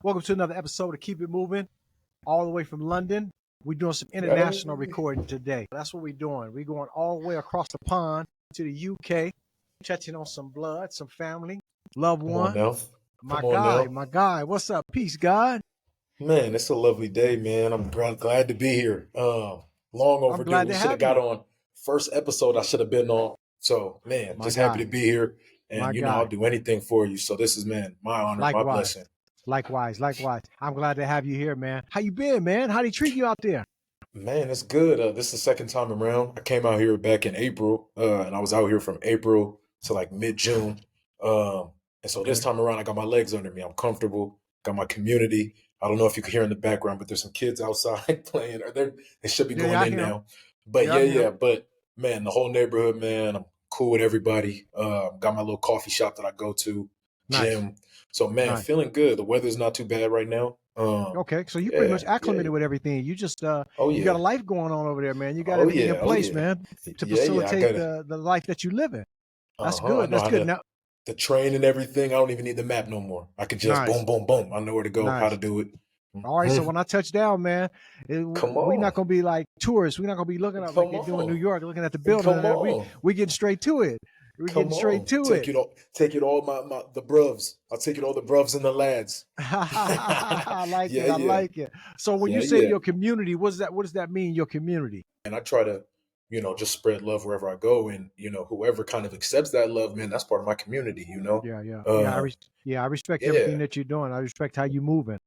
Welcome to another episode of Keep It Moving, all the way from London. We're doing some international recording today. That's what we're doing. We're going all the way across the pond to the UK, touching on some blood, some family, loved one. My guy. What's up? Peace, God. Man, it's a lovely day, man. I'm glad to be here. Long overdue. We should have got on first episode I should have been on. So, man, happy to be here. And, I'll do anything for you. So this is, man, my honor, my blessing. Likewise. I'm glad to have you here, man. How you been, man? How they treat you out there? Man, it's good. This is the second time around. I came out here back in April, and I was out here from April to like mid-June. And so this time around, I got my legs under me. I'm comfortable. Got my community. I don't know if you can hear in the background, but there's some kids outside playing. They should be going in now. But But man, the whole neighborhood, man, I'm cool with everybody. Got my little coffee shop that I go to, gym. So man, feeling good. The weather's not too bad right now. Okay, so you pretty much acclimated with everything. You just you got a life going on over there, man. You got everything in place, man, to facilitate the life that you live in. That's good. That's good. Now the train and everything, I don't even need the map no more. I can just boom, boom, boom. I know where to go, how to do it. All right, so when I touch down, man, we're not going to be like tourists. We're not going to be looking up like they do in New York, looking at the building. We getting straight to it. We're getting straight to it. Take it all the bruvs. I'll take it all the bruvs and the lads. I like it. So when you say your community, what does that mean, your community? And I try to, just spread love wherever I go. And, whoever kind of accepts that love, man, that's part of my community, I respect everything that you're doing. I respect how you're moving.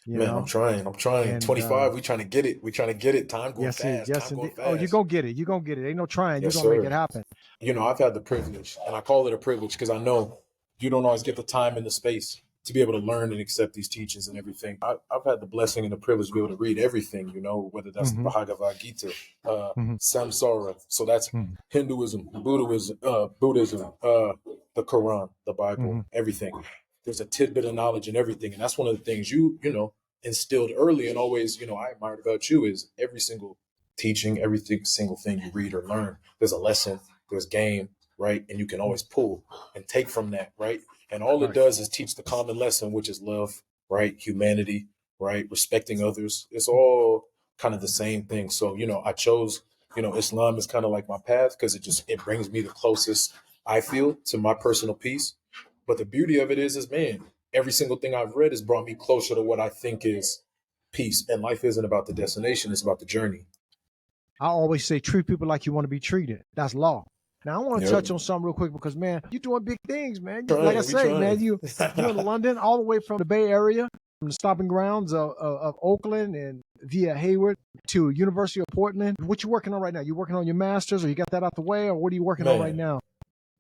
I'm trying. And, 25, we trying to get it. Time going fast. Yes, indeed. Oh, you're going to get it. Ain't no trying. You're going to make it happen. I've had the privilege, and I call it a privilege because I know you don't always get the time and the space to be able to learn and accept these teachings and everything. I've had the blessing and the privilege to be able to read everything, whether that's the Bhagavad Gita, Samsara. So that's Hinduism, Buddhism, the Quran, the Bible, everything. There's a tidbit of knowledge in everything. And that's one of the things you instilled early and always, I admired about you is every single teaching, single thing you read or learn, there's a lesson, there's game, right? And you can always pull and take from that, right? And all it does is teach the common lesson, which is love, right? Humanity, right? Respecting others. It's all kind of the same thing. So, I chose, Islam is kind of like my path because it brings me the closest I feel to my personal peace. But the beauty of it is, man, every single thing I've read has brought me closer to what I think is peace. And life isn't about the destination. It's about the journey. I always say, treat people like you want to be treated. That's law. Now, I want to touch on something real quick because, man, you're doing big things, man. Like I say, man, you're in London all the way from the Bay Area, from the stopping grounds of Oakland and via Hayward to University of Portland. What you working on right now? You working on your master's or you got that out the way or what are you working on right now?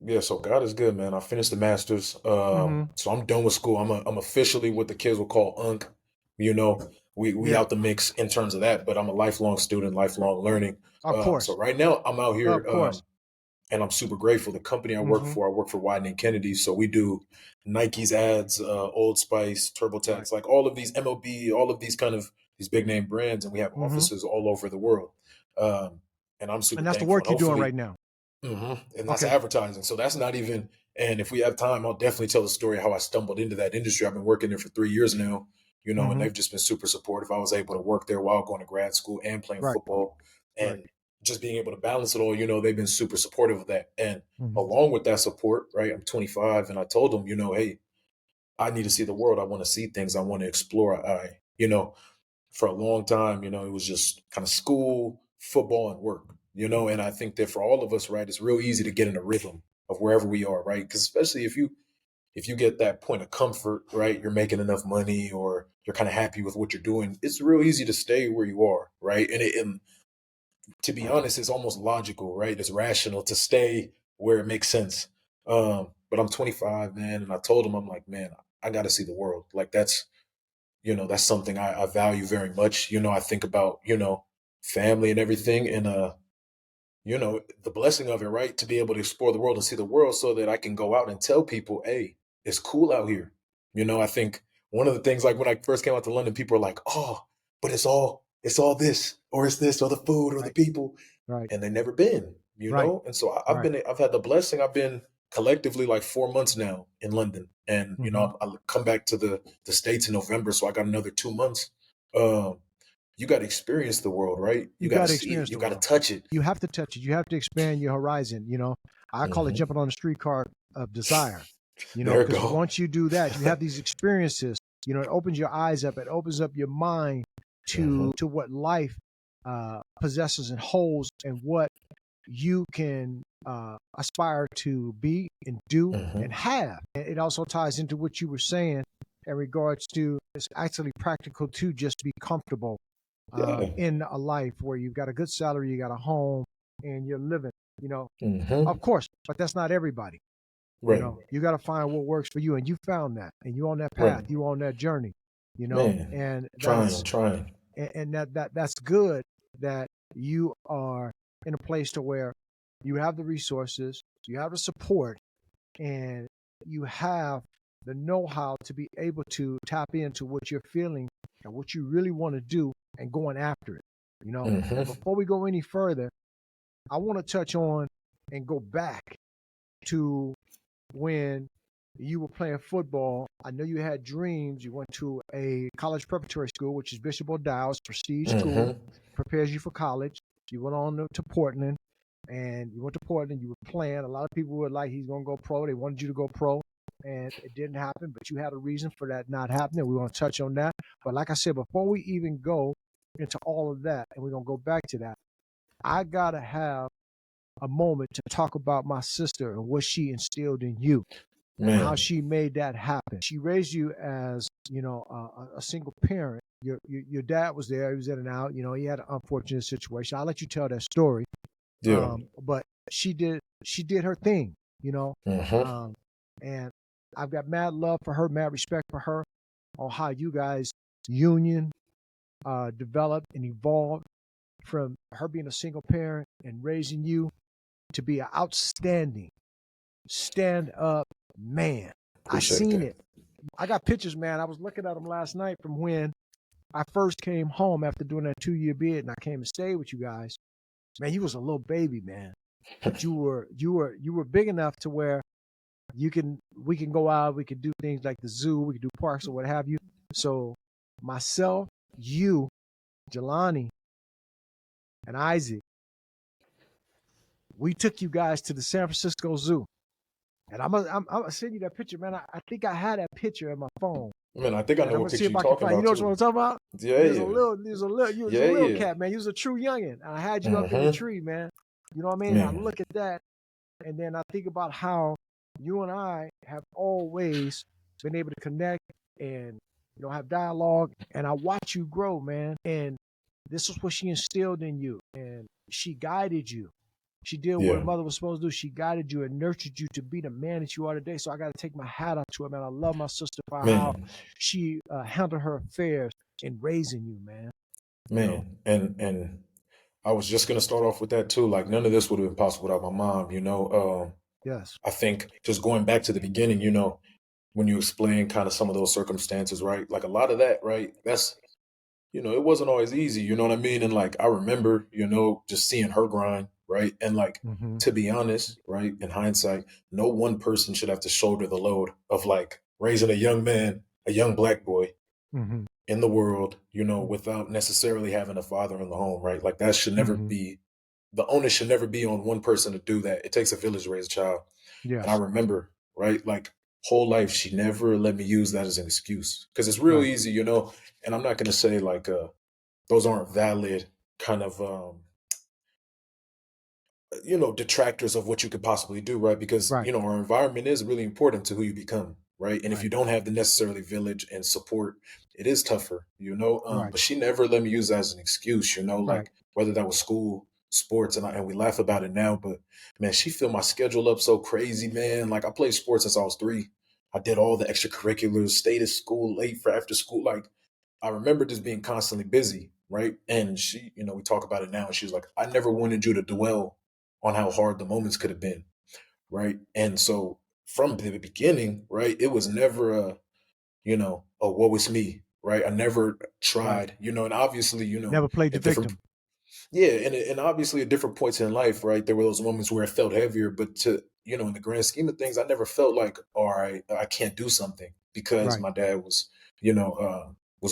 Yeah, so God is good, man. I finished the master's, so I'm done with school. I'm officially what the kids will call UNC. We out the mix in terms of that, but I'm a lifelong student, lifelong learning. Of course. So right now I'm out here, and I'm super grateful. The company I work for Wieden & Kennedy. So we do Nike's ads, Old Spice, TurboTax, like all of these MLB, all of these kind of these big name brands, and we have offices all over the world. And I'm super. And that's the work you're doing right now. And that's advertising. So that's not even, and if we have time, I'll definitely tell the story how I stumbled into that industry. I've been working there for 3 years now, and they've just been super supportive. I was able to work there while going to grad school and playing football and just being able to balance it all, they've been super supportive of that. And along with that support, right, I'm 25 and I told them, hey, I need to see the world. I want to see things. I want to explore. For a long time, it was just kind of school, football and work. And I think that for all of us, right, it's real easy to get in a rhythm of wherever we are, right? Because especially if you get that point of comfort, right, you're making enough money or you're kind of happy with what you're doing, it's real easy to stay where you are, right? And to be honest, it's almost logical, right? It's rational to stay where it makes sense. But I'm 25, man, and I told him, I'm like, man, I got to see the world. Like that's something I value very much. I think about, family and everything and, the blessing of it, right? To be able to explore the world and see the world so that I can go out and tell people, hey, it's cool out here. I think one of the things, like when I first came out to London, people are like, oh, but it's all this, or it's this, or the food, or the people. Right. And they've never been, know? And so I've had the blessing. I've been collectively like 4 months now in London. And, you know, I'll come back to the States in November. So I got another 2 months. You got to experience the world, right? You got to see it. You got to touch it. You have to touch it. You have to expand your horizon. You know, I call it jumping on the streetcar of desire. You know, because once you do that, you have these experiences. You know, it opens your eyes up. It opens up your mind to what life possesses and holds, and what you can aspire to be and do and have. And it also ties into what you were saying in regards to it's actually practical to just be comfortable in a life where you've got a good salary, you got a home, and you're living. You know, of course, but that's not everybody. Right. You know, you got to find what works for you, and you found that, and you're on that path, Right. you're on that journey. You know, and trying, and that's good that you are in a place to where you have the resources, you have the support, and you have the know-how to be able to tap into what you're feeling and what you really want to do and going after it. You know, and before we go any further, I want to touch on and go back to when you were playing football. I know you had dreams. You went to a college preparatory school, which is Bishop O'Dowd's prestige school, prepares you for college. You went on to Portland, and you went to Portland. You were playing. A lot of people were like, he's going to go pro. They wanted you to go pro, and it didn't happen, but you had a reason for that not happening. We want to touch on that. But like I said, before we even go into all of that, and we're going to go back to that, I got to have a moment to talk about my sister and what she instilled in you and how she made that happen. She raised you as, you know, a single parent. Your dad was there. He was in and out. You know, he had an unfortunate situation. I'll let you tell that story. Yeah. But she did her thing, you know. And I've got mad love for her, mad respect for her on how you guys union developed and evolved from her being a single parent and raising you to be an outstanding stand-up man. I seen it. I got pictures, man. I was looking at them last night from when I first came home after doing that 2-year bid, and I came and stayed with you guys. Man, you was a little baby, man. But you were big enough to where we can go out, we could do things like the zoo, we could do parks or what have you. So myself, you, Jelani, and Isaac, we took you guys to the San Francisco Zoo. And I'm gonna send you that picture, man. I think I had that picture in my phone. Man, I think I know what picture you're talking about. You know what I'm talking about? Yeah, you was a little cat, man. You was a true youngin'. And I had you up in the tree, man. You know what I mean? And I look at that, and then I think about how you and I have always been able to connect and, you know, have dialogue. And I watch you grow, man. And this is what she instilled in you, and she guided you. She did what a mother was supposed to do. She guided you and nurtured you to be the man that you are today. So I got to take my hat off to her, man. I love my sister for how she handled her affairs in raising you, man. Man, and I was just going to start off with that too. Like, none of this would have been possible without my mom, you know? Yes. I think just going back to the beginning, you know, when you explain kind of some of those circumstances, right? Like, a lot of that, right? That's, you know, it wasn't always easy, you know what I mean? And like, I remember, you know, just seeing her grind, right? And like, to be honest, right, in hindsight, no one person should have to shoulder the load of like raising a young man, a young Black boy in the world, you know, without necessarily having a father in the home, right? Like, that should never be, the onus should never be on one person to do that. It takes a village to raise a child. Yes. And I remember, right, like, whole life, she never let me use that as an excuse, because it's real easy, you know. And I'm not going to say like those aren't valid kind of, you know, detractors of what you could possibly do, right? Because, you know, our environment is really important to who you become, right? And if you don't have the necessarily village and support, it is tougher, you know. But she never let me use that as an excuse, you know, like whether that was school, sports, and we laugh about it now. But man, she filled my schedule up so crazy, man. Like, I played sports since I was 3. I did all the extracurriculars, stayed at school late for after school. Like, I remember just being constantly busy, right? And she, you know, we talk about it now, and she was like, I never wanted you to dwell on how hard the moments could have been, right? And so from the beginning, right, it was never a, you know, a woe is me, right? I never tried, you know, and obviously, you know, never played the victim. Yeah, and obviously at different points in life, right, there were those moments where it felt heavier, but to in the grand scheme of things, I never felt like, all right, I can't do something because Right. my dad was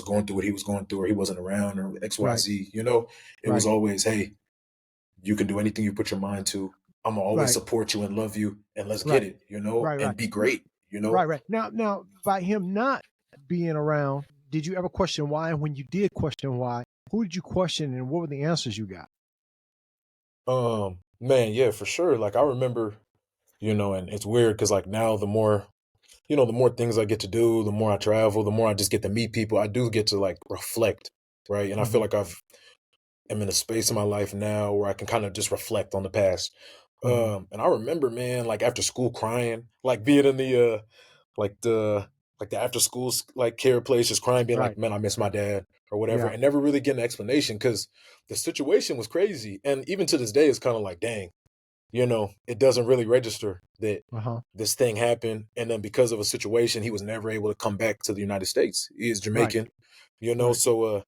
going through what he was going through, or he wasn't around, or X, Y, Right. Z. It was Right. always, hey, you can do anything you put your mind to. I'm gonna always Right. support you and love you, and let's get Right. it, Right. and Right. be great. Right. Right. Now, by him not being around, did you ever question why? And when you did question why, who did you question, and what were the answers you got? Man, yeah, for sure. Like I remember, and it's weird because like now the more things I get to do, the more I travel, the more I just get to meet people, I do get to like reflect, right? And I feel Mm-hmm. like am in a space in my life now where I can kind of just reflect on the past. Mm-hmm. And I remember, man, like after school crying, like being in like the the after school like care place, just crying, being Right. like, man, I miss my dad or whatever, Yeah. and never really getting an explanation because the situation was crazy. And even to this day, it's kind of like, dang, it doesn't really register that Uh-huh. this thing happened. And then because of a situation, he was never able to come back to the United States. He is Right. Jamaican, Right. so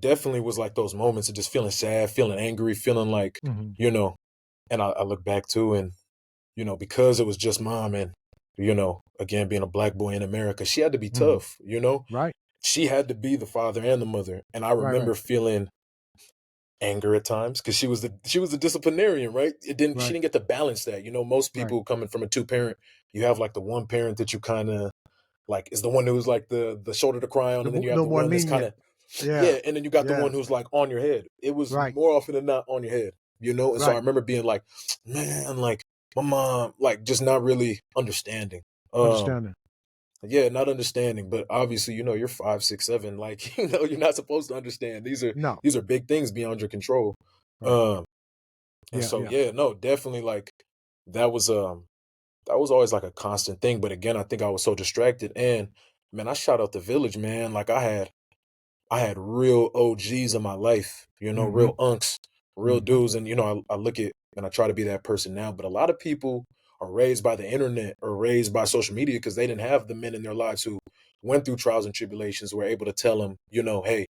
definitely was like those moments of just feeling sad, feeling angry, feeling like, Mm-hmm. and I look back too, and, because it was just mom and, again, being a black boy in America, she had to be Mm-hmm. tough. Right. She had to be the father and the mother. And I Right. Right. remember feeling anger at times because she was the disciplinarian, right? She Right. didn't get to balance that. Most Right. people coming from a two parent, you have like the one parent that you kind of like is the one who's like the shoulder to cry on, and then you have No the more one that's kind lenient. of Yeah. yeah, and then you got the Yeah. one who's like on your head. It was Right. more often than not on your head. And so I Right. remember being like, man, like my mom, like just not really understanding. Um, Understanding. yeah, not understanding, but obviously, you're 5, 6, 7. Like, you're not supposed to understand. These are No. these are big things beyond your control. Right. Um, and Yeah. so Yeah. yeah, no, definitely like that was that was always like a constant thing. But again, I think I was so distracted. And man, I shout out the village, man. Like I had real OGs in my life, Mm-hmm. real unks, real Mm-hmm. dudes. And, I look at and I try to be that person now. But a lot of people are raised by the internet or raised by social media because they didn't have the men in their lives who went through trials and tribulations, were able to tell them, hey,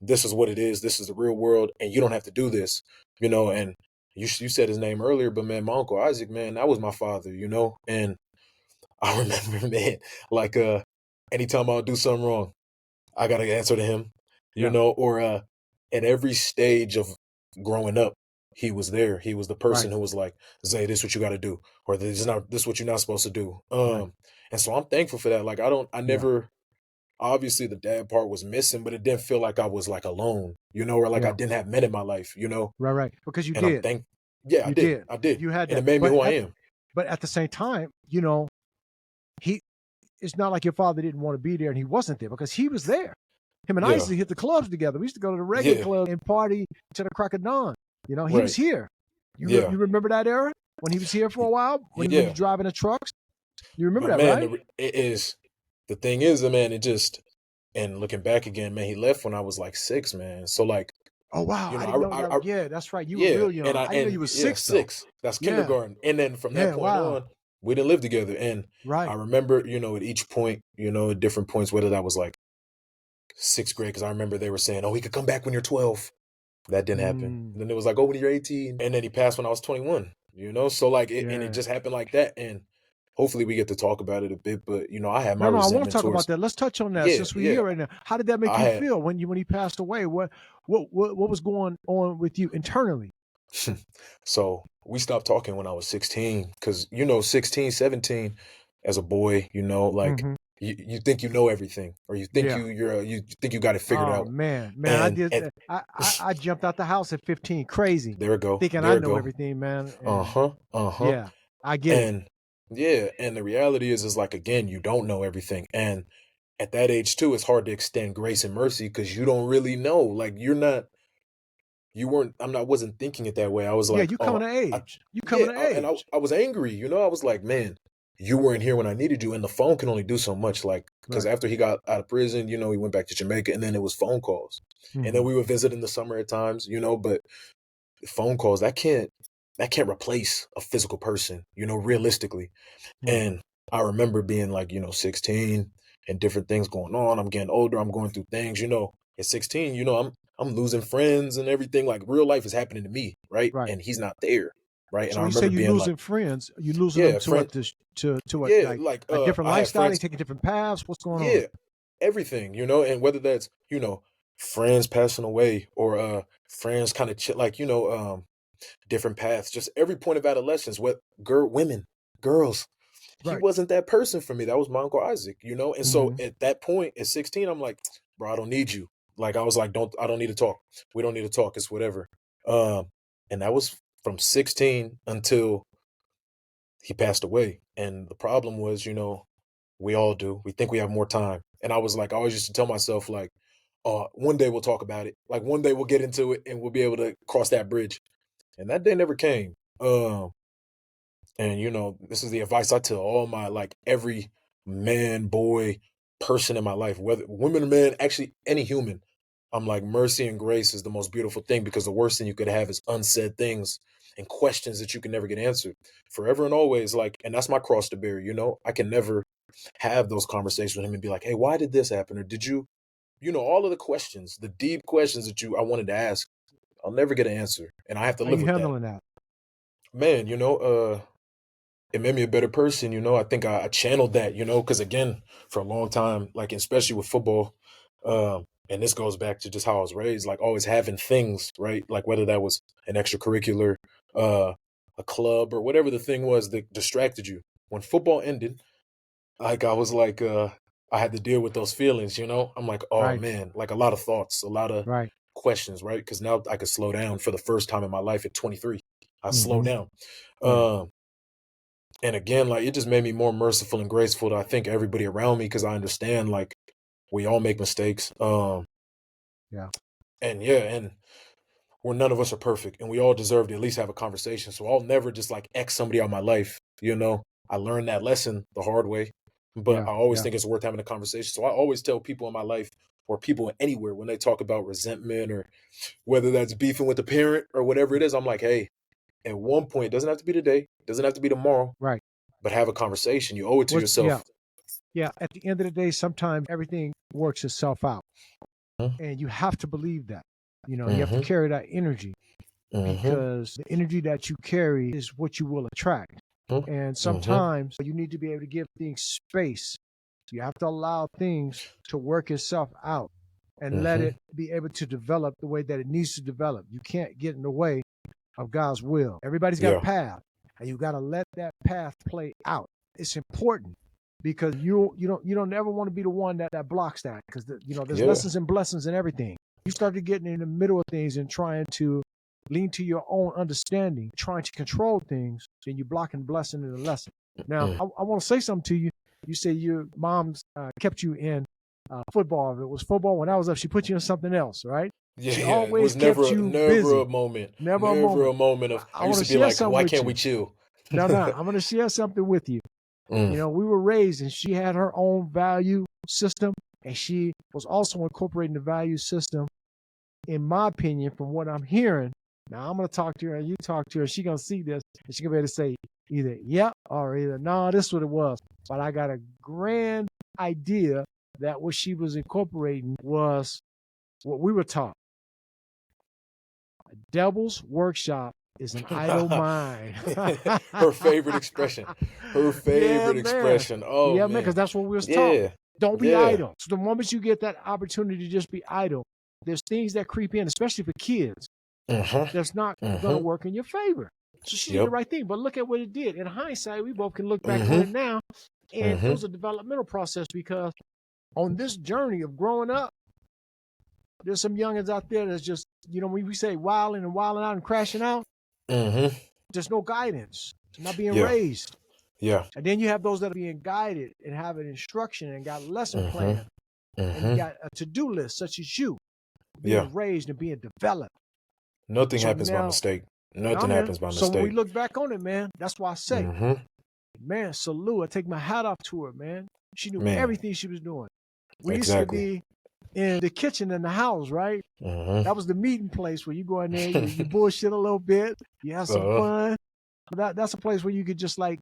this is what it is. This is the real world. And you don't have to do this. And you said his name earlier, but man, my Uncle Isaac, man, that was my father. And I remember, man, like, anytime I'll do something wrong, I gotta answer to him, Yeah. or at every stage of growing up, he was there. He was the Right. person who was like, Zay, this is what you gotta do, or this is what you're not supposed to do. Right. And so I'm thankful for that. Like I Yeah. never obviously the dad part was missing, but it didn't feel like I was like alone, or like I Yeah. didn't have men in my life. Right. Right. Because you And I'm did. thank yeah, I You did. did. I did. You had And it that. made me who I am. But at the same time, he it's not like your father didn't want to be there and he wasn't there because he was there. Him and I used Yeah. to hit the clubs together. We used to go to the reggae Yeah. club and party to the crack of dawn. He was Right. here. Yeah. You remember that era when he was here for a while when you Yeah. driving the trucks? You remember But that, man, right? it is the thing is, man, it just and looking back again, man, he left when I was like 6, man. So like, Oh wow, I didn't know that. I Yeah, that's right. You were yeah, real and young. I I didn't know and you was yeah, 6 though. 6. That's Yeah, kindergarten, and then from that yeah. point Wow. on, we didn't live together. And I Right. remember, at each point, at different points, whether that was like 6th grade, because I remember they were saying, "Oh, he could come back when you're 12." That didn't happen. Mm, And then it was like, "Oh, when you're 18," and then he passed when I was 21. So like, it yeah. just happened like that. And hopefully, we get to talk about it a bit. But I had my No, I want to resentment talk about towards. that. Let's touch on that Yeah, since we're yeah. here right now. How did that make I you had feel when he passed away? What was going on with you internally? So we stopped talking when I was 16 because, 16, 17 as a boy, like Hmm. you think you know everything or you think Yeah. you think you got it figured Oh out. man, I And, did. and I jumped out the house at 15, crazy, there we go. thinking I There we know go. everything, man. And Uh-huh. Uh-huh. yeah, I get it. And yeah. And the reality is like, again, you don't know everything. And at that age too, it's hard to extend grace and mercy because you don't really know. Like you weren't wasn't thinking it that way. I was Yeah, like, you coming oh, of I, age. You yeah, coming of and age. I was angry. I was like, man, you weren't here when I needed you, and the phone can only do so much. Like, because Right. after he got out of prison, he went back to Jamaica, and then it was phone calls, and then Hmm. we would visit in the summer at times, but phone calls that can't replace a physical person, realistically. Hmm. And I remember being like, 16 and different things going on. I'm getting older. I'm going through things. At 16, I'm losing friends and everything. Like real life is happening to me, right? Right. And he's not there. right? And So I when you say remember you're being losing like, friends, you losing them yeah, to what? friend, To what? yeah, Like like a different I have lifestyle? They friends, taking different paths. What's going on? yeah, everything, and whether that's, friends passing away or friends kind of like, different paths, just every point of adolescence, what women, girls. He Right. wasn't that person for me. That was my Uncle Isaac, And so Mm-hmm. at that point, at 16, I'm like, bro, I don't need you. Like I was like, I don't need to talk. We don't need to talk. It's whatever. And that was from 16 until he passed away. And the problem was, we all do. We think we have more time. And I was like, I always used to tell myself, like, one day we'll talk about it. Like one day we'll get into it and we'll be able to cross that bridge. And that day never came. And this is the advice I tell all my, like, every man, boy, person in my life, whether women or men, actually any human. I'm like, mercy and grace is the most beautiful thing, because the worst thing you could have is unsaid things and questions that you can never get answered forever and always. Like, and that's my cross to bear. I can never have those conversations with him and be like, hey, why did this happen? Or did you, all of the questions, the deep questions that I wanted to ask, I'll never get an answer. And I have to How live you with that. handling that? Man, it made me a better person. I think I channeled that, because again, for a long time, like, especially with football, and this goes back to just how I was raised, like always having things, right? Like whether that was an extracurricular, a club, or whatever the thing was that distracted you. When football ended, like I was like, I had to deal with those feelings, I'm like, oh Right. man, like a lot of thoughts, a lot of Right. questions, right? Because now I could slow down for the first time in my life at 23. I slow Mm-hmm. down. Yeah. And again, like, it just made me more merciful and graceful to, I think, everybody around me, because I understand, like, we all make mistakes. Yeah. And yeah, and none of us are perfect, and we all deserve to at least have a conversation. So I'll never just like X somebody out of my life. I learned that lesson the hard way, but Yeah. I always Yeah. think it's worth having a conversation. So I always tell people in my life, or people anywhere, when they talk about resentment, or whether that's beefing with the parent or whatever it is, I'm like, hey, at one point, it doesn't have to be today, it doesn't have to be tomorrow, Right. but have a conversation. You owe it to What's yeah. yourself. Yeah. At the end of the day, sometimes everything works itself out, Mhm. and you have to believe that. You have to Mhm. carry that energy, Mhm. because the energy that you carry is what you will attract. And Mhm. sometimes you need to be able to give things space. You have to allow things to work itself out and let Mhm. it be able to develop the way that it needs to develop. You can't get in the way of God's will. Everybody's got a Yeah. path, and you got to let that path play out. It's important, because you don't ever want to be the one that blocks that, because there's Yeah. lessons and blessings in everything. You start to getting in the middle of things and trying to lean to your own understanding, trying to control things, then you're blocking blessing and the lesson. Now, Mm. I want to say something to you. You say your mom's kept you in football. If it was football, when I was up, she put you in something else, right? Yeah, She yeah. It always was kept never, you never busy. a moment, Never a never moment. a moment I, of. I I want used to to be share like, something why with can't you. we chill? No, no, I'm going to share something with you. Mm. We were raised, and she had her own value system, and she was also incorporating the value system, in my opinion, from what I'm hearing. Now, I'm going to talk to her, and you talk to her. She's going to see this, and she's going to be able to say either yep or either no, this is what it was. But I got a grand idea that what she was incorporating was what we were taught. A devil's workshop is an idle mind. Her favorite expression. Her Yeah, favorite man. expression. Oh Yeah, man, because man. that's what we was taught. Yeah. Don't be Yeah. idle. So the moment you get that opportunity to just be idle, there's things that creep in, especially for kids, Uh-huh. that's not going to Uh-huh. work in your favor. So she did the Yep. right thing. But look at what it did. In hindsight, we both can look back on Mm-hmm. it now, and it Mm-hmm. was a developmental process, because on this journey of growing up, there's some youngins out there that's just, when we say wilding out and crashing out, Mm-hmm. there's no guidance. They're not being Yeah. raised. Yeah. And then you have those that are being guided and have an instruction and got lesson Mm-hmm. plan, and you Mm-hmm. got a to-do list, such as you, Yeah. being raised and being developed. Nothing So happens by now, mistake. no, Nothing man. happens by So when we mistake. look back on it, man, that's why I say, Mm-hmm. man, salute. I take my hat off to her, man. She knew Man. everything she was doing. We used to Exactly. be in the kitchen in the house, right? Mm-hmm. That was the meeting place where you go in there, you bullshit a little bit, you have some fun. But that's a place where you could just, like,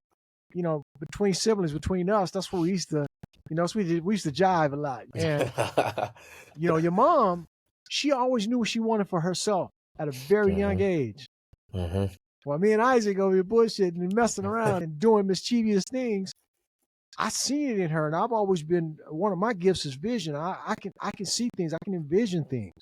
between siblings, between us, that's where we used to, so we used to jive a lot. And, your mom, she always knew what she wanted for herself at a very young Mm-hmm. age. Mm-hmm. While me and Isaac over here bullshitting and messing around and doing mischievous things, I seen it in her, and I've always been, one of my gifts is vision. I can see things, I can envision things,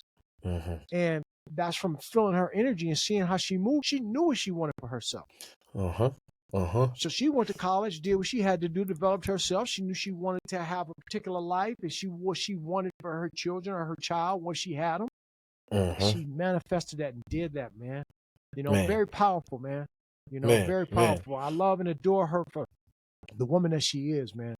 and that's from feeling her energy and seeing how she moved. She knew what she wanted for herself. So she went to college, did what she had to do, developed herself. She knew she wanted to have a particular life, and what she wanted for her children or her child once she had them. She manifested that and did that, man. Very powerful, man. Very powerful. I love and adore her for the woman that she is, man.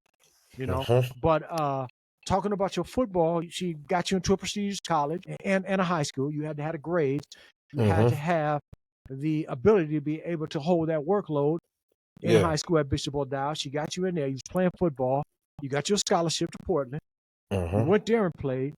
But talking about your football, she got you into a prestigious college and a high school. You had to have the grades. You had to have the ability to be able to hold that workload in high school at Bishop O'Dowd. She got you in there. You was playing football. You got your scholarship to Portland. You went there and played.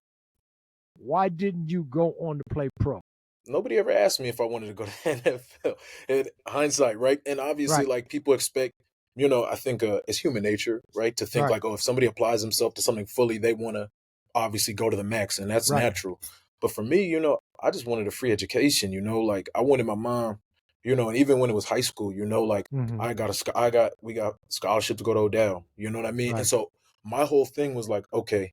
Why didn't you go on to play pro? Nobody ever asked me if I wanted to go to NFL. In hindsight, right? And obviously, like, people expect, I think it's human nature, right? To think like, oh, if somebody applies himself to something fully, they want to obviously go to the max, and that's natural. But for me, I just wanted a free education, like I wanted my mom, and even when it was high school, like we got scholarship to go to Odell, you know what I mean? And so my whole thing was like, okay,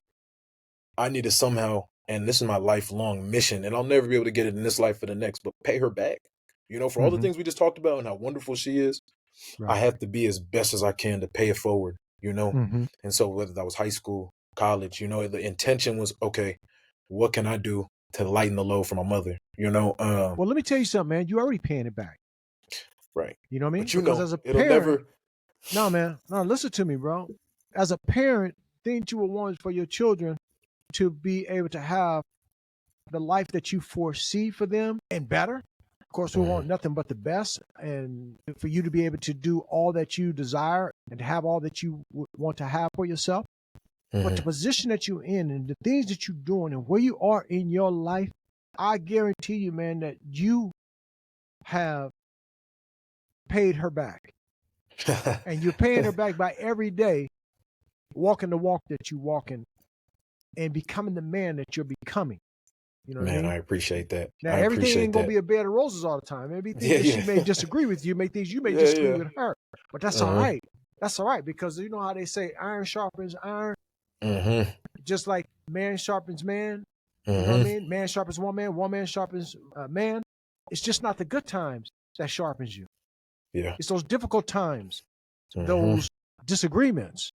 I need to somehow, and this is my lifelong mission, and I'll never be able to get it in this life or the next, but pay her back, for all the things we just talked about and how wonderful she is. I have to be as best as I can to pay it forward, And so whether that was high school, college, the intention was, okay, what can I do to lighten the load for my mother, Well, let me tell you something, man. You're already paying it back. Right. You know what I mean? But because as a parent, no, man. No, listen to me, bro. As a parent, things you would want for your children to be able to have the life that you foresee for them and better. Of course, we want nothing but the best, and for you to be able to do all that you desire and to have all that you want to have for yourself. But the position that you're in and the things that you're doing and where you are in your life, I guarantee you, man, that you have paid her back. And you're paying her back by every day walking the walk that you're walking and becoming the man that you're becoming. You know what I mean? I appreciate that. Now, everything ain't going to be a bed of roses all the time. Maybe things that she may disagree with you, things you may disagree with her. But that's all right. That's all right, because you know how they say iron sharpens iron? Just like man sharpens man. You know what I mean? Man sharpens one man sharpens man. It's just not the good times that sharpens you. Yeah. It's those difficult times, those disagreements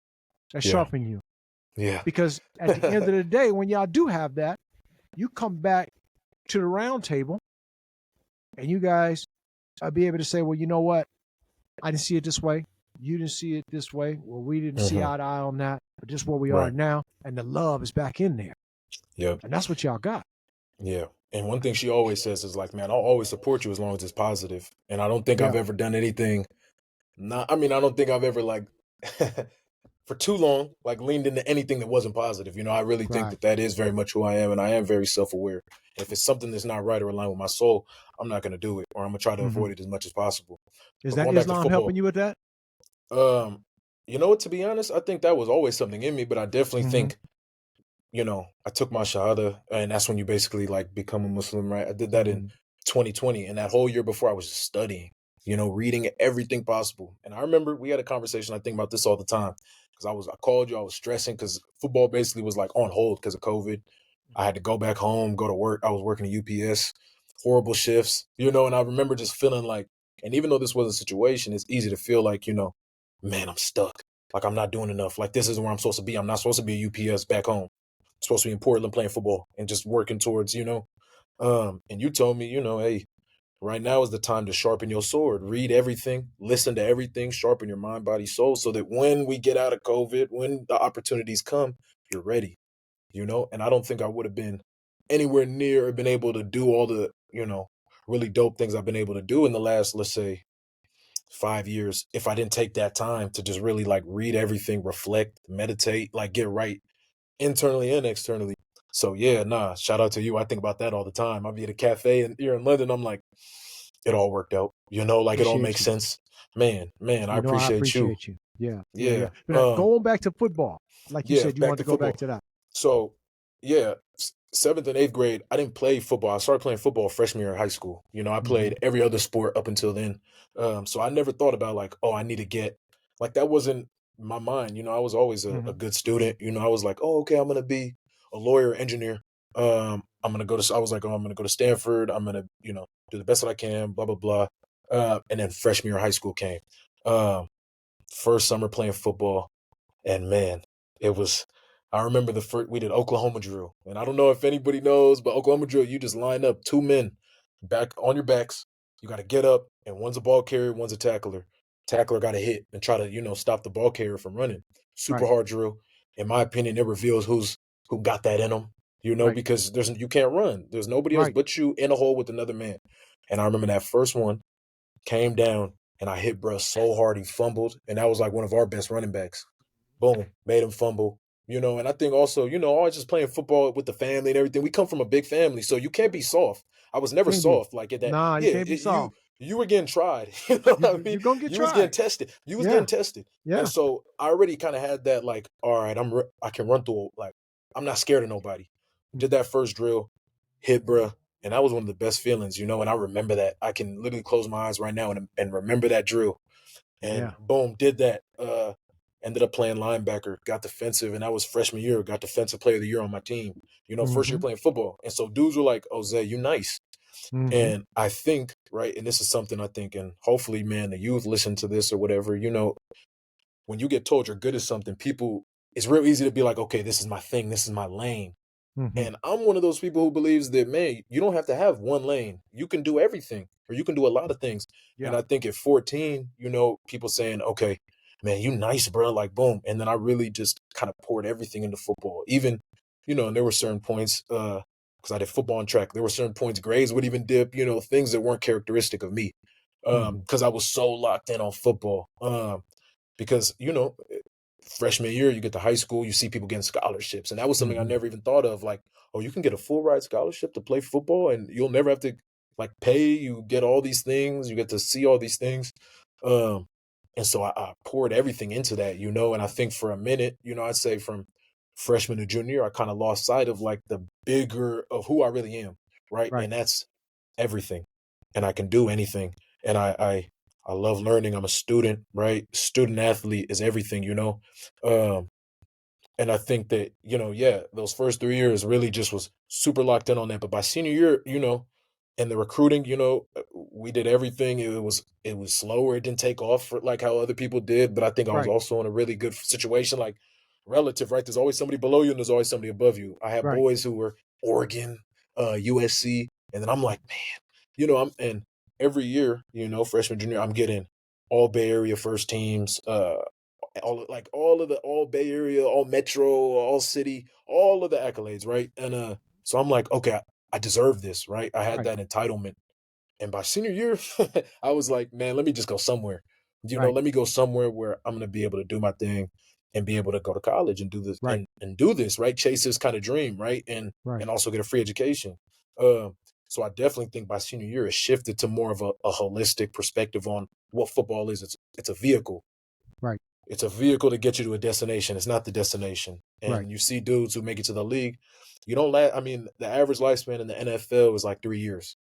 that sharpen you. Yeah. Because at the end of the day, when y'all do have that, you come back to the round table and you guys be able to say, well, you know what? I didn't see it this way. You didn't see it this way. Well, we didn't see eye to eye on that, but just where we are now. And the love is back in there. Yep. And that's what y'all got. Yeah. And one thing she always says is like, man, I'll always support you as long as it's positive. And I don't think I've ever done anything. I don't think I've ever like for too long, like leaned into anything that wasn't positive. I really think that is very much who I am. And I am very self-aware. And if it's something that's not right or aligned with my soul, I'm not going to do it, or I'm going to try to avoid it as much as possible. Is that Islam helping you with that? You know what, to be honest, I think that was always something in me, but I definitely think, I took my shahada, and that's when you basically like become a Muslim, right? I did that in 2020, and that whole year before I was just studying, reading everything possible. And I remember we had a conversation, I think about this all the time, because I called you, I was stressing because football basically was like on hold because of COVID. I had to go back home, go to work. I was working at UPS, horrible shifts, and I remember just feeling like, and even though this was a situation, it's easy to feel like, man, I'm stuck. Like I'm not doing enough. Like this isn't where I'm supposed to be. I'm not supposed to be at UPS back home. I'm supposed to be in Portland playing football and just working towards, and you told me, hey, right now is the time to sharpen your sword. Read everything, listen to everything, sharpen your mind, body, soul, so that when we get out of COVID, when the opportunities come, you're ready, And I don't think I would have been anywhere near or been able to do all the, really dope things I've been able to do in the last, let's say, 5 years if I didn't take that time to just really like read everything, reflect, meditate, like get right internally and externally. So shout out to you. I think about that all the time. I'll be at a cafe and here in London, I'm like, it all worked out, like it all makes sense. Man, I appreciate you. Yeah. But going back to football, like you said, you wanted to go back to that. So 7th and 8th grade, I didn't play football. I started playing football freshman year in high school. I played every other sport up until then. So I never thought about like, oh, I need to get like that wasn't my mind. I was always a good student. I was like, oh, okay, I'm gonna be a lawyer, engineer. I'm gonna go to. I was like, oh, I'm gonna go to Stanford. I'm gonna, do the best that I can. Blah blah blah. And then freshman year of high school came. First summer playing football, and man, it was. I remember the first we did Oklahoma drill, and I don't know if anybody knows, but Oklahoma drill, you just line up 2 men back on your backs. You got to get up, and one's a ball carrier, one's a tackler. Tackler got to hit and try to stop the ball carrier from running. Super hard drill. In my opinion, it reveals who got that in them. Because you can't run. There's nobody else but you in a hole with another man. And I remember that first one came down, and I hit bruh so hard he fumbled, and that was like one of our best running backs. Boom, made him fumble. And I think also, always just playing football with the family and everything. We come from a big family, so you can't be soft. I was never soft like at that. Nah, you can't be soft. You were getting tried. You know what I mean? You're gonna get tried. You was getting tested. You was getting tested. Yeah. And so I already kind of had that like, all right, I can run through. Like, I'm not scared of nobody. Did that first drill, hit bruh, and that was one of the best feelings, And I remember that. I can literally close my eyes right now and remember that drill. And boom, did that. Ended up playing linebacker, got defensive, and that was freshman year, got defensive player of the year on my team, first year playing football. And so dudes were like, oh, Zay, you nice. And I think, right, and this is something I think, and hopefully, man, the youth listen to this or whatever, when you get told you're good at something, it's real easy to be like, okay, this is my thing, this is my lane. And I'm one of those people who believes that, man, you don't have to have one lane. You can do everything, or you can do a lot of things. Yeah. And I think at 14, people saying, okay, man, you nice, bro, like, boom. And then I really just kind of poured everything into football. Even, and there were certain points, because I did football and track, there were certain points grades would even dip, things that weren't characteristic of me, because I was so locked in on football. Because, freshman year, you get to high school, you see people getting scholarships. And that was something I never even thought of. Like, oh, you can get a full ride scholarship to play football, and you'll never have to, like, pay. You get all these things. You get to see all these things. And so I poured everything into that, and I think for a minute, I'd say from freshman to junior year, I kind of lost sight of like the bigger of who I really am. Right. And that's everything. And I can do anything. And I love learning. I'm a student, right? Student athlete is everything, and I think that, those first 3 years really just was super locked in on that. But by senior year, and the recruiting, we did everything. It was slower. It didn't take off for like how other people did. But I think I was also in a really good situation, like relative, right? There's always somebody below you and there's always somebody above you. I had boys who were Oregon, USC. And then I'm like, man, and every year, freshman, junior, I'm getting all Bay Area first teams, all of the all Bay Area, all Metro, all City, all of the accolades, right? And so I'm like, okay, I deserve this, right? I had that entitlement. And by senior year, I was like, man, let me just go somewhere. Let me go somewhere where I'm going to be able to do my thing and be able to go to college and do this and do this, right? Chase this kind of dream, right? And also get a free education. So I definitely think by senior year, it shifted to more of a holistic perspective on what football is. It's a vehicle. Right. It's a vehicle to get you to a destination. It's not the destination. And you see dudes who make it to the league. You don't the average lifespan in the NFL is like 3 years.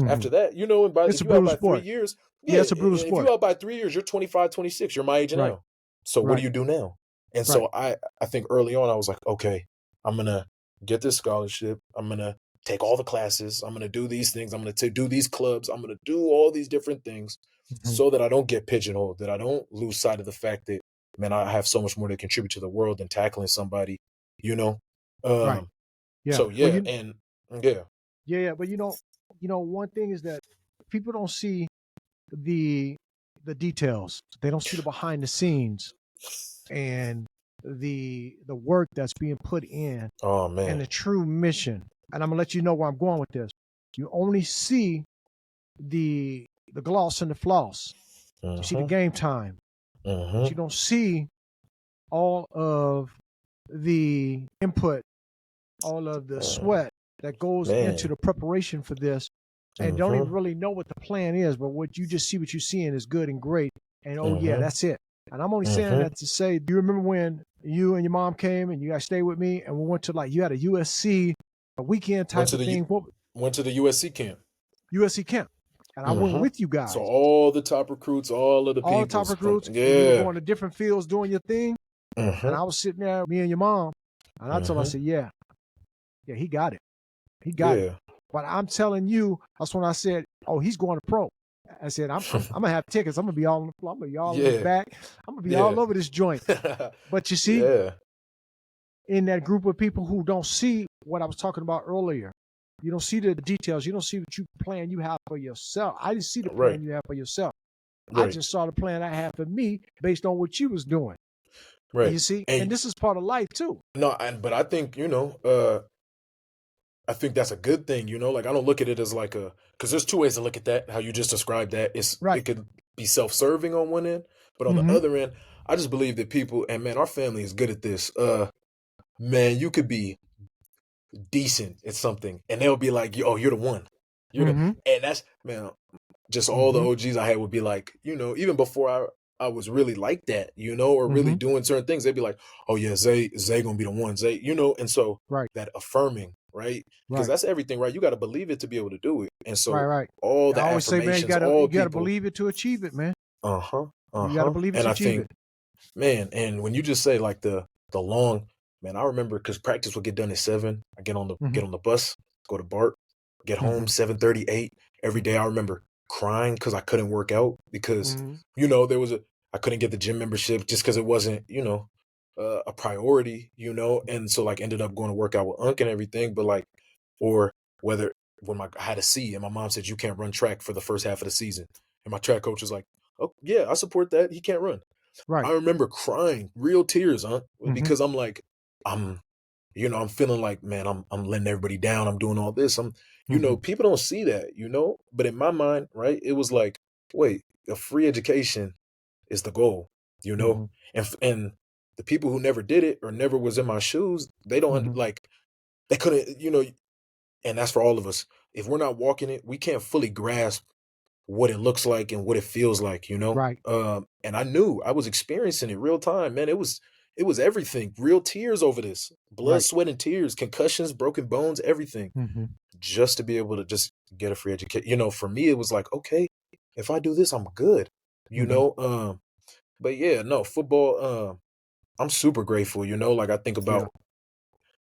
After that, if you out by 3 years, it's a brutal sport. If you out by 3 years, you're 25, 26. You're my age now. So what do you do now? And so I think early on, I was like, okay, I'm going to get this scholarship. I'm going to take all the classes. I'm going to do these things. I'm going to do these clubs. I'm going to do all these different things so that I don't get pigeonholed, that I don't lose sight of the fact that, man, I have so much more to contribute to the world than tackling somebody, Yeah. So, yeah. But one thing is that people don't see the details. They don't see the behind the scenes and the work that's being put in. Oh, man. And the true mission. And I'm gonna let you know where I'm going with this. You only see the gloss and the floss. You see the game time. But you don't see all of the input, all of the sweat that goes into the preparation for this, and don't even really know what the plan is. But what you see seeing is good and great. And that's it. And I'm only saying that to say, do you remember when you and your mom came and you guys stayed with me and we went to you had a USC a weekend Went type to of thing. went to the USC camp. USC camp. And I went with you guys. So all the top recruits, all of the all the people top recruits, from, and you were going to different fields doing your thing. And Mhm. I was sitting there, me and your mom, and I told her, I Mhm. said, yeah, he got it. He got it. Yeah. But I'm telling you, that's when I said, oh, he's going to pro. I said, I'm gonna have tickets. I'm gonna be all on the floor. I'm gonna be all in the back. I'm gonna be all over this joint. But you see, in that group of people who don't see what I was talking about earlier, you don't see the details. You don't see what plan you have for yourself. I didn't see the plan you have for yourself. I just saw the plan I had for me based on what you was doing. Right. You see, and this is part of life too. No, but I think, I think that's a good thing, like I don't look at it as like because there's two ways to look at that. How you just described that. It could be self-serving on one end, but on the other end, I just believe that people, and man, our family is good at this. Man, you could be decent at something and they'll be like, oh, you're the one. And that's, man, just all the OGs I had would be like, even before I was really like that, or really doing certain things, they'd be like, oh yeah, Zay gonna be the one, Zay, and so that affirming, right? Because that's everything, right? You got to believe it to be able to do it. And so all the I always say, man, you gotta believe it to achieve it, man. You gotta believe it to achieve it. Man, and when you just say like the long, man, I remember because practice would get done at 7. I get on the bus, go to BART, get home 7:38 every day. I remember crying because I couldn't work out because I couldn't get the gym membership just because it wasn't a priority, and so like ended up going to work out with Unc and everything, but like or whether when I had a C and my mom said you can't run track for the first half of the season, and my track coach was like, oh yeah, I support that. He can't run. I remember crying, real tears, because I'm like, I'm feeling like, man, I'm letting everybody down. I'm doing all this. People don't see that, but in my mind, right, it was like, wait, a free education is the goal, and the people who never did it or never was in my shoes, they don't like, they couldn't, and that's for all of us. If we're not walking it, we can't fully grasp what it looks like and what it feels like, and I knew I was experiencing it real time, man. It was everything, real tears over this, blood, sweat, and tears, concussions, broken bones, everything, just to be able to just get a free education. For me, it was like, okay, if I do this, I'm good, but yeah, no, football, I'm super grateful, like I think about,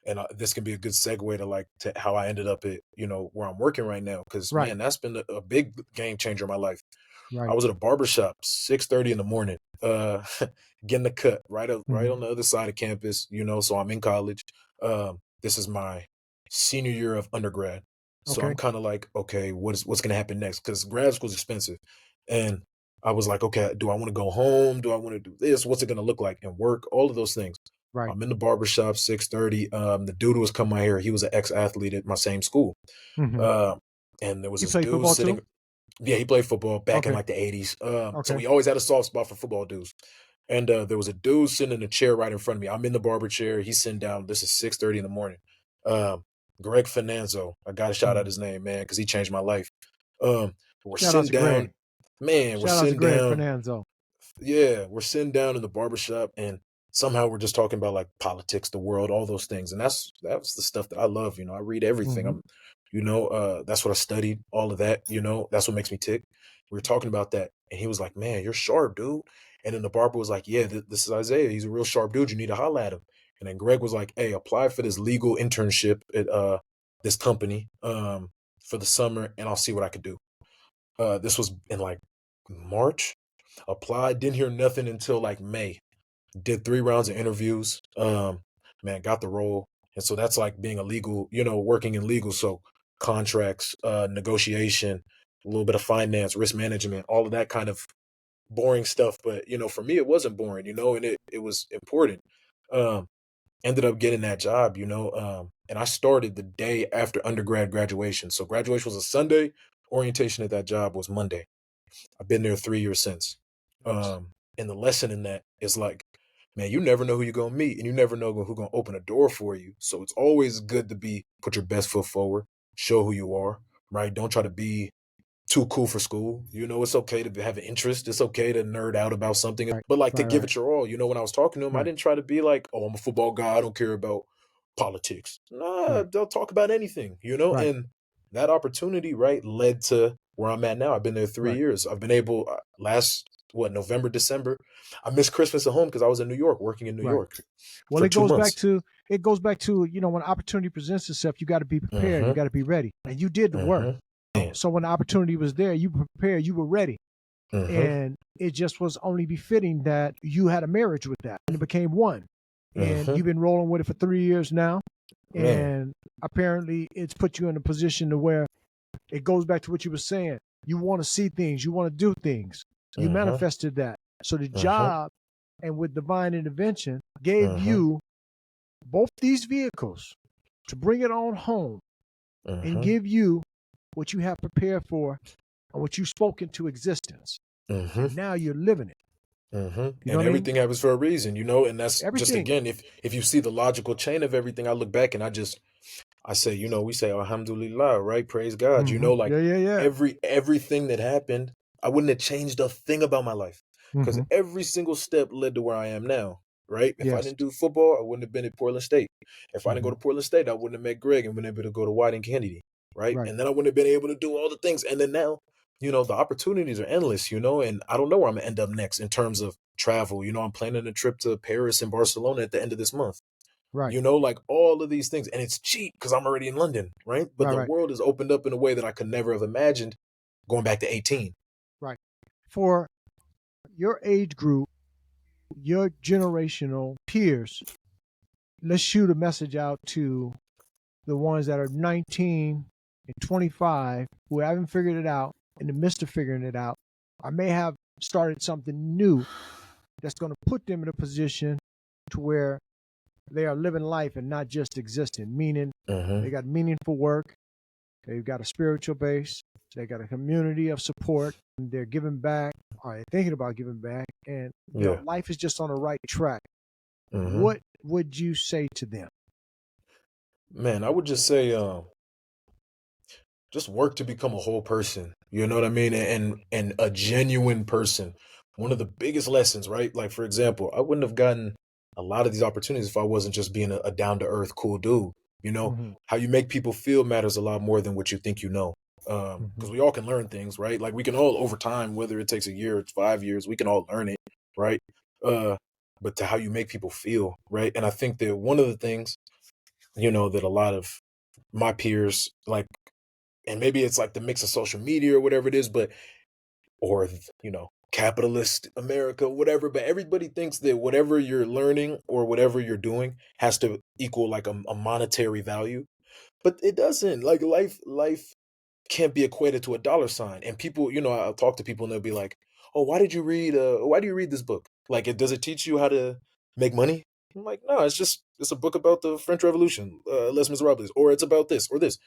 and this can be a good segue to how I ended up at, where I'm working right now. Cause man, that's been a big game changer in my life. I was at a barbershop, 6:30 in the morning, getting the cut right on the other side of campus, so I'm in college. This is my senior year of undergrad. So I'm kind of like, okay, what's going to happen next? Cause grad school is expensive. And I was like, okay, do I want to go home? Do I want to do this? What's it going to look like and work? All of those things. I'm in the barbershop, 6:30. The dude who was coming out here, he was an ex-athlete at my same school. And there was this dude sitting. Too? Yeah, he played football back in like the 80s. So we always had a soft spot for football dudes. And there was a dude sitting in a chair right in front of me. I'm in the barber chair. He's sitting down. This is 6:30 in the morning. Greg Finanzo. I got to shout out his name, man, because he changed my life. We're sitting down. Greg. Man, we're sitting down. Finanzo. Yeah, we're sitting down in the barbershop, and somehow we're just talking about like politics, the world, all those things. And that's the stuff that I love. I read everything. That's what I studied, all of that, that's what makes me tick. We were talking about that. And he was like, man, you're sharp, dude. And then the barber was like, yeah, this is Isaiah. He's a real sharp dude. You need to holler at him. And then Greg was like, hey, apply for this legal internship at this company for the summer, and I'll see what I could do. This was in like March. Applied, didn't hear nothing until like May. Did 3 rounds of interviews. Man, got the role. And so that's like being a legal, working in legal. So contracts, negotiation, a little bit of finance, risk management, all of that kind of boring stuff. But, for me, it wasn't boring, and it was important. Ended up getting that job, and I started the day after undergrad graduation. So graduation was a Sunday. Orientation at that job was Monday. I've been there 3 years since. And the lesson in that is like, man, you never know who you're going to meet, and you never know who's going to open a door for you. So it's always good to put your best foot forward, show who you are, right? Don't try to be too cool for school. It's okay to have an interest. It's okay to nerd out about something, but like to give it your all. When I was talking to him, I didn't try to be like, oh, I'm a football guy. I don't care about politics. Nah, Right. they'll talk about anything, Right. and that opportunity, right, led to where I'm at now. I've been there 3 Right. years. I've been able November, December. I missed Christmas at home because I was in New York, working in New Right. York Well, for it 2 goes back months. to when opportunity presents itself, you got to be prepared. You Mhm. got to be ready, and you did the work. Mhm. Man. So when the opportunity was there, you were prepared. You were ready, Mhm. and it just was only befitting that you had a marriage with that, and it became one. And Mhm. you've been rolling with it for 3 years now, Man. and apparently, it's put you in a position to where it goes back to what you were saying. You want to see things. You want to do things. You Mhm. manifested that. So the Mhm. job and with divine intervention gave Mhm. you both these vehicles to bring it on home and Mhm. give you what you have prepared for and what you spoke into existence. Mhm. And now you're living it. You know And what I mean? everything happens for a reason, and that's just, Everything. again, if you see the logical chain of everything, I look back and I say, we say Alhamdulillah, right? Praise God. Like Yeah, yeah, yeah. everything that happened, I wouldn't have changed a thing about my life because hmm every single step led to where I am now, right? If I Yes. didn't do football, I wouldn't have been at Portland State. If I didn't go hmm to Portland State, I wouldn't have met Greg and been able to go to White and Kennedy, right? Right. And then I wouldn't have been able to do all the things. And then now, the opportunities are endless, and I don't know where I'm gonna end up next in terms of travel. I'm planning a trip to Paris and Barcelona at the end of this month. Right. Like all of these things. And it's cheap because I'm already in London, right? But Right. the Right. world is opened up in a way that I could never have imagined going back to 18. Right. For your age group, your generational peers, let's shoot a message out to the ones that are 19 and 25 who haven't figured it out, in the midst of figuring it out. I may have started something new that's going to put them in a position to where they are living life and not just existing, meaning Mm-hmm. they got meaningful work, they've got a spiritual base, they got a community of support, and they're giving back, or they're thinking about giving back, and Yeah. life is just on the right track. Mm-hmm. What would you say to them? Man, I would just say, just work to become a whole person. You know what I mean? And a genuine person. One of the biggest lessons, right? Like, for example, I wouldn't have gotten a lot of these opportunities if I wasn't just being a down to earth, cool dude. Mm-hmm. How you make people feel matters a lot more than what you think you know. Mm-hmm. Because we all can learn things, right? Like we can all over time, whether it takes a year or 5 years, we can all learn it, right? But to how you make people feel, right? And I think that one of the things, that a lot of my peers like, and maybe it's like the mix of social media or whatever it is, or capitalist America, whatever, but everybody thinks that whatever you're learning or whatever you're doing has to equal like a monetary value, but it doesn't. Like life can't be equated to a dollar sign. And people, I'll talk to people and they'll be like, oh, why do you read this book? Like, does it teach you how to make money? I'm like, no, it's a book about the French Revolution, Les Miserables, or it's about this or this.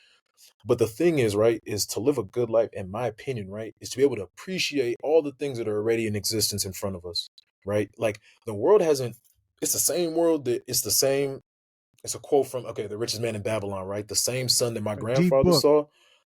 But the thing is, right, is to live a good life, in my opinion, right, is to be able to appreciate all the things that are already in existence in front of us, right? Like the world hasn't, it's the same world that it's the same. It's a quote from, okay, The Richest Man in Babylon, right? The same sun that my A deep grandfather book, saw.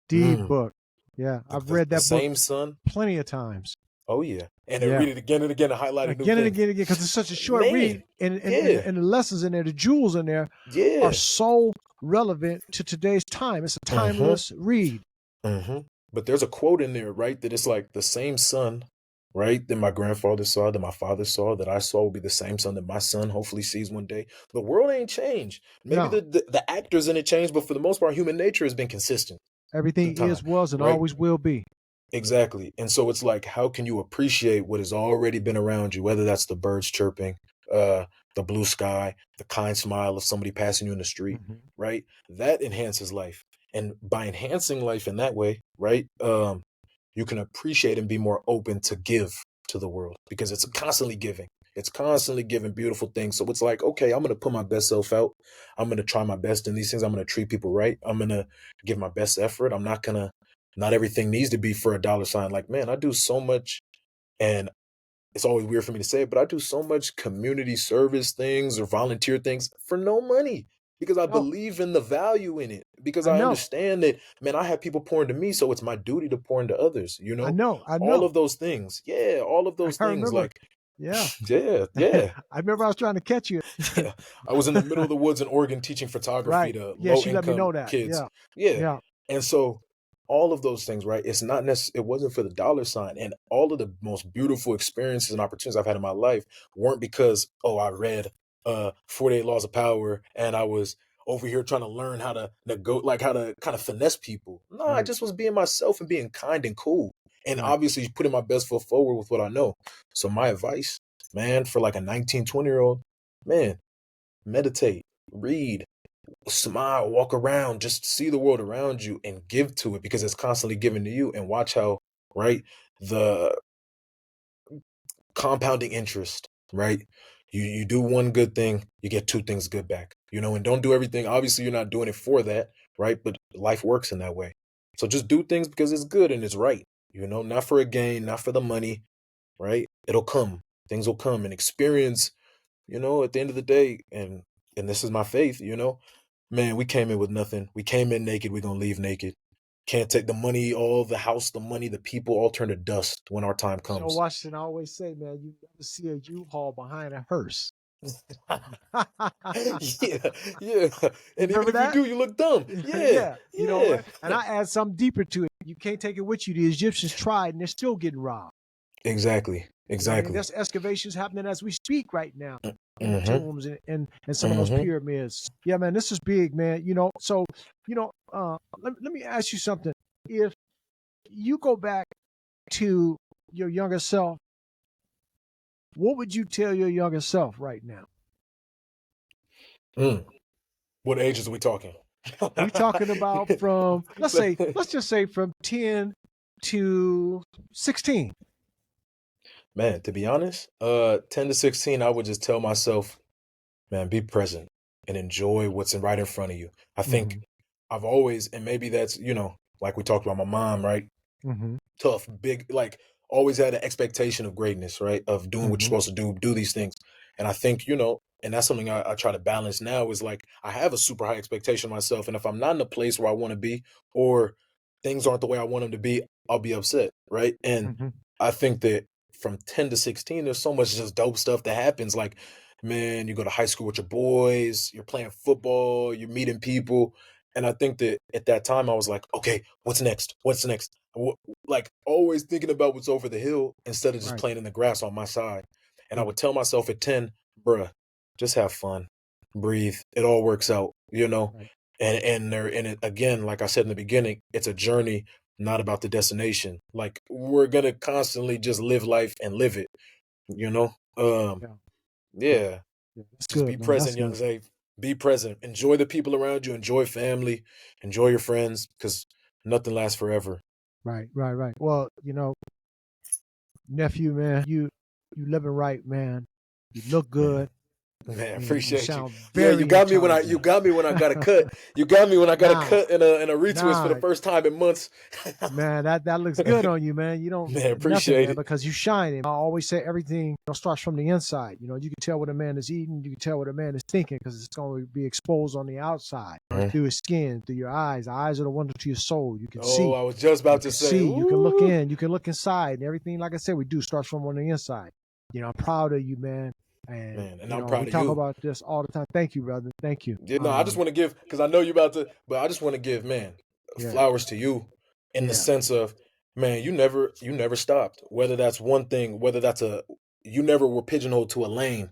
deep book. Yeah, The, I've the, read the that book same sun. plenty of times. Oh, yeah. And then Yeah, read it again and again to highlight a new again and thing. again and again, because it's such a short read, Man, and yeah, and the lessons in there, the jewels in there, are yeah. so relevant to today's time. It's a Mm-hmm. timeless read. Mm-hmm. But there's a quote in there, right? That it's like the same sun, right? That my grandfather saw, that my father saw, that I saw will be the same sun that my son hopefully sees one day. The world ain't changed. Maybe No, the actors in it changed, but for the most part, human nature has been consistent through everything time, is, was, and right? always will be. Exactly. And so it's like, how can you appreciate what has already been around you, whether that's the birds chirping, uh, the blue sky, the kind smile of somebody passing you in the street, hmm right? That enhances life. And by enhancing life in that way, right, you can appreciate and be more open to give to the world because it's constantly giving. It's constantly giving beautiful things. So it's like, okay, I'm going to put my best self out. I'm going to try my best in these things. I'm going to treat people right. I'm going to give my best effort. Not everything needs to be for a dollar sign. Like, man, I do so much, and it's always weird for me to say it, but I do so much community service things or volunteer things for no money because I No, believe in the value in it. Because I I know, understand that, man, I have people pour into me, so it's my duty to pour into others, I know, I All know. of those things. Yeah, all of those I things. remember Like, Yeah. Yeah. I remember I was trying to catch you. Yeah. I was in the middle of the woods in Oregon teaching photography Right. to Yes, low you let me know income that. kids. Yeah. Yeah. Yeah. And so all of those things, right? It's not necessarily, it wasn't for the dollar sign. And all of the most beautiful experiences and opportunities I've had in my life weren't because, oh, I read 48 Laws of Power and I was over here trying to learn how to like how to kind of finesse people. No, I Right. just was being myself and being kind and cool. And Right. obviously putting my best foot forward with what I know. So my advice, man, for like a 19, 20-year-old, man, meditate, read, smile, walk around, just see the world around you and give to it because it's constantly given to you. And watch how, right, the compounding interest, right? You do one good thing, you get two things good back, and don't do everything. Obviously, you're not doing it for that, right? But life works in that way. So just do things because it's good and it's right, not for a gain, not for the money, right? It'll come. Things will come and experience, at the end of the day, and this is my faith, man, we came in with nothing. We came in naked, we're gonna leave naked. Can't take the money, all the house, the money, the people all turn to dust when our time So comes. Washington, I always say, man, you never see a U-Haul behind a hearse. Yeah, yeah. And even Remember if that? you do, you look dumb. Yeah, Yeah. yeah. And I add something deeper to it. You can't take it with you. The Egyptians tried and they're still getting robbed. Exactly. There's excavations happening as we speak right now in the Mm-hmm. tombs and some of those pyramids. Yeah, man, this is big, man. So, let me ask you something. If you go back to your younger self, what would you tell your younger self right now? What ages are we talking? We're talking about from, let's just say from 10 to 16. Man, to be honest, 10 to 16, I would just tell myself, man, be present and enjoy what's right in front of you. I think Mm-hmm. I've always, and maybe that's, like we talked about my mom, right? Mm-hmm. Tough, big, like always had an expectation of greatness, right? Of doing what you're Mm-hmm. supposed to do these things. And I think, and that's something I try to balance now is like, I have a super high expectation of myself. And if I'm not in a place where I want to be, or things aren't the way I want them to be, I'll be upset, right? And Mm-hmm. I think that from 10 to 16, there's so much just dope stuff that happens. Like, man, you go to high school with your boys, you're playing football, you're meeting people. And I think that at that time I was like, okay, what's next? What's next? Like always thinking about what's over the hill instead of just Right. playing in the grass on my side. And I Yeah. would tell myself at 10, bruh, just have fun, breathe. It all works out, Right. And it, again, like I said in the beginning, it's a journey, not about the destination. Like we're gonna constantly just live life and live it, you know? Yeah. Yeah. Yeah. Yeah. That's Just be good, man. That's present, young good. Zay. Be present. Enjoy the people around you. Enjoy family. Enjoy your friends, because nothing lasts forever. Right. Right. Right. Well, nephew, man, you living right, man. You look Man, good. man, You appreciate you. sound Yeah, you very got me when I intelligent. got a cut. You got me when I got a Nah, cut and a retwist for the nah, first time in months. man, that looks good on you, man. You don't Man, nothing, appreciate man, it. because you shining. I always say everything starts from the inside. You can tell what a man is eating. You can tell what a man is thinking because it's going to be exposed on the outside, Mhm. through his skin, through your eyes. The eyes are the window to your soul. You can Oh, see. I was just You about to can say, see. You can look ooh. in. You can look inside, and everything. Like I said, we do starts from on the inside. I'm proud of you, man. And Man, and I'm we proud of talk you. about this all the time. Thank you, brother. Thank you. Yeah, no, I just want to give, because I know you about to, but I just want to give, man, Yeah, flowers to you in the yeah, sense of, man, you never stopped. Whether that's one thing, whether that's you never were pigeonholed to a lane.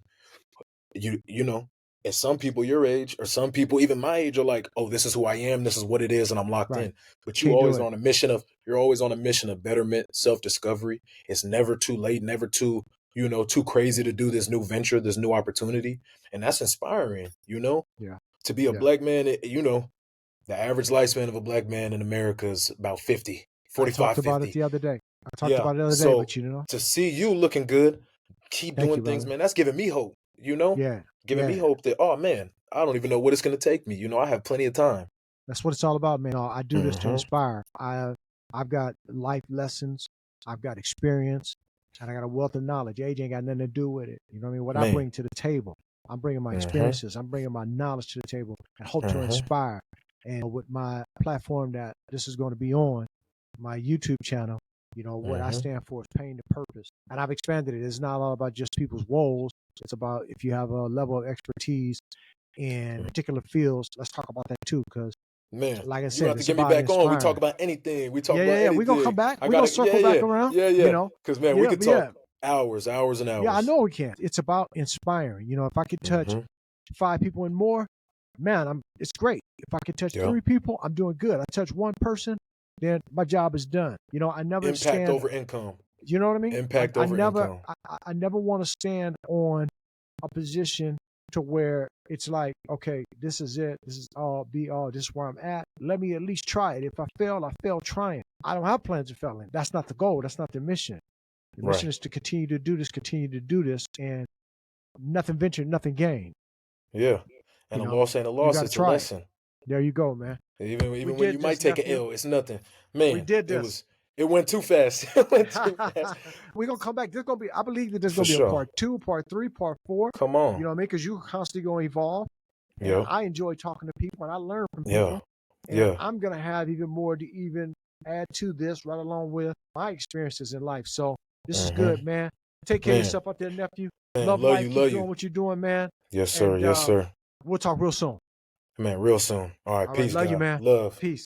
And some people your age or some people even my age are like, oh, this is who I am, this is what it is, and I'm locked right. in. But Can't do it. you're always on a mission of betterment, self-discovery. It's never too late, never too crazy to do this new venture, this new opportunity. And that's inspiring, Yeah, to be a yeah. black man. The average lifespan of a black man in America is about 50, I talked 45, about it 50. the other day. Yeah. But So to see you looking good, keep thank doing you, things, brother. man, that's giving me hope, Yeah, giving me yeah. hope that, oh man, I don't even know what it's going to take me. I have plenty of time. That's what it's all about, man. I do this to Mm-hmm. inspire. I've got life lessons. I've got experience, and I got a wealth of knowledge. Age ain't got nothing to do with it. You know what I mean? What I Man. bring to the table, I'm bringing my Mm-hmm. experiences. I'm bringing my knowledge to the table, and hope to Mm-hmm. inspire. And with my platform that this is going to be on, my YouTube channel, What I stand for is pain to purpose. And I've expanded it. It's not all about just people's woes. It's about if you have a level of expertise in particular fields, let's talk about that too. Because, man, like I you said, have to it's get me about back inspiring. on. We talk about anything. We talk about Yeah. anything. We're going to come back. We're going to circle back around. Yeah. Because, man, we could talk hours and hours. Yeah, I know we can. It's about inspiring. If I could touch 5 people and more, man, it's great. If I could touch 3 people, I'm doing good. I touch 1 person, then my job is done. I never impact over income. You know what I mean? Impact over income. I never want to stand on a position to where it's like, okay, this is it. This is be all. This is where I'm at. Let me at least try it. If I fail, I fail trying. I don't have plans of failing. That's not the goal. That's not the mission. The mission is to continue to do this, and nothing ventured, nothing gained. Yeah. And a loss ain't a loss, it's a lesson. There you go, man. Even when you might take an L, it's nothing. Man, we did this. It went too fast. We're going to come back. I believe that there's going to be a part 2, part 3, part 4. Come on. You know what I mean? Because you're constantly going to evolve. Yeah. I enjoy talking to people, and I learn from people. And I'm going to have even more to even add to this right along with my experiences in life. So this is good, man. Take care of yourself out there, nephew. Man, love life. Keep doing what you're doing, man. Yes, sir. And, yes, sir. We'll talk real soon. Man, real soon. All right, peace, love God. you, man. Love. Peace.